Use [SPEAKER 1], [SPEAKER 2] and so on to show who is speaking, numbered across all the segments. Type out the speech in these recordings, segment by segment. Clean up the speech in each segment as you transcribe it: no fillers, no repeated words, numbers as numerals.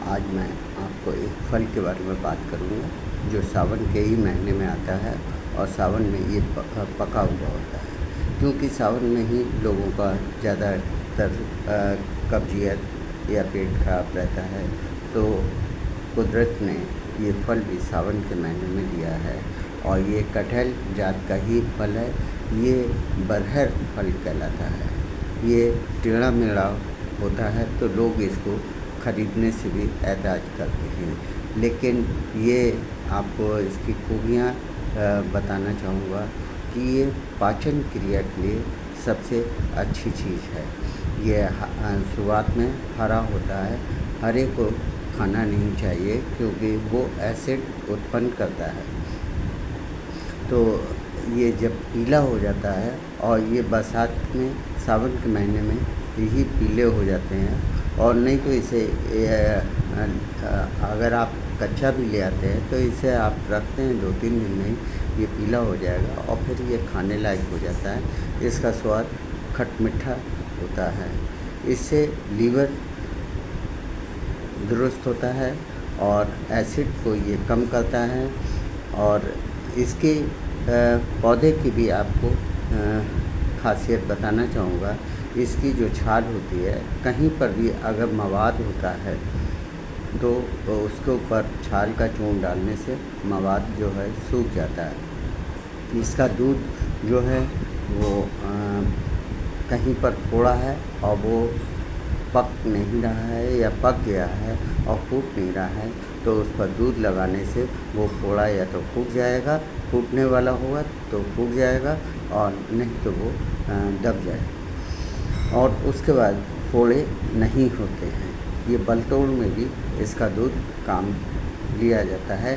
[SPEAKER 1] आज मैं आपको एक फल के बारे में बात करूँगा जो सावन के ही महीने में आता है और सावन में ये पका हुआ होता है, क्योंकि सावन में ही लोगों का ज़्यादातर कब्जियत या पेट खराब रहता है। तो कुदरत ने ये फल भी सावन के महीने में दिया है और ये कटहल जात का ही फल है। ये बरहर फल कहलाता है। ये टेढ़ा मेढ़ा होता है तो लोग इसको ख़रीदने से भी एतराज़ करते हैं, लेकिन ये आपको इसकी खूबियाँ बताना चाहूँगा कि ये पाचन क्रिया के लिए सबसे अच्छी चीज़ है। ये शुरुआत में हरा होता है। हरे को खाना नहीं चाहिए क्योंकि वो एसिड उत्पन्न करता है। तो ये जब पीला हो जाता है और ये बरसात में सावन के महीने में यही पीले हो जाते हैं, और नहीं तो इसे अगर आप कच्चा भी ले आते हैं तो इसे आप रखते हैं 2-3 दिन में ये पीला हो जाएगा और फिर ये खाने लायक हो जाता है। इसका स्वाद खट मीठा होता है। इससे लीवर दुरुस्त होता है और एसिड को ये कम करता है। और इसके पौधे की भी आपको खासियत बताना चाहूँगा। इसकी जो छाल होती है, कहीं पर भी अगर मवाद होता है तो उसके ऊपर छाल का चूर्ण डालने से मवाद जो है सूख जाता है। इसका दूध जो है वो कहीं पर थोड़ा है और वो पक नहीं रहा है या पक गया है और फूट नहीं रहा है, तो उस पर दूध लगाने से वो फोड़ा या तो फूट जाएगा, फूटने वाला होगा तो फूट जाएगा, और नहीं तो वो दब जाएगा और उसके बाद फोड़े नहीं होते हैं। ये बलतोड़ में भी इसका दूध काम लिया जाता है।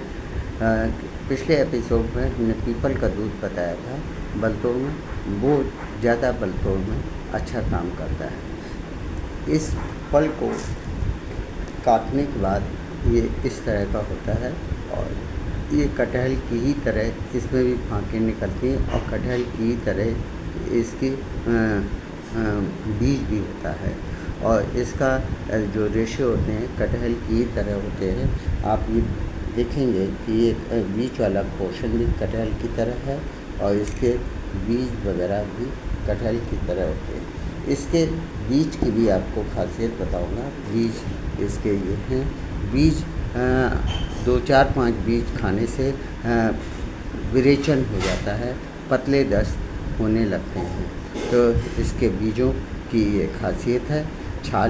[SPEAKER 1] पिछले एपिसोड में हमने पीपल का दूध बताया था बलतोड़ में, वो ज़्यादा बलतोड़ में अच्छा काम करता है। इस फल को काटने के बाद ये इस तरह का होता है और ये कटहल की ही तरह इसमें भी फांकें निकलती हैं और कटहल की ही तरह इसकी बीज भी होता है और इसका जो रेशे होते हैं कटहल की ही तरह होते हैं। आप ये देखेंगे कि ये बीज वाला पोर्शन भी कटहल की तरह है और इसके बीज वगैरह भी कटहल की तरह होते हैं। इसके बीज की भी आपको खासियत बताऊंगा। बीज इसके ये हैं। बीज 2-4-5 बीज खाने से विरेचन हो जाता है, पतले दस्त होने लगते हैं। तो इसके बीजों की ये खासियत है। छाल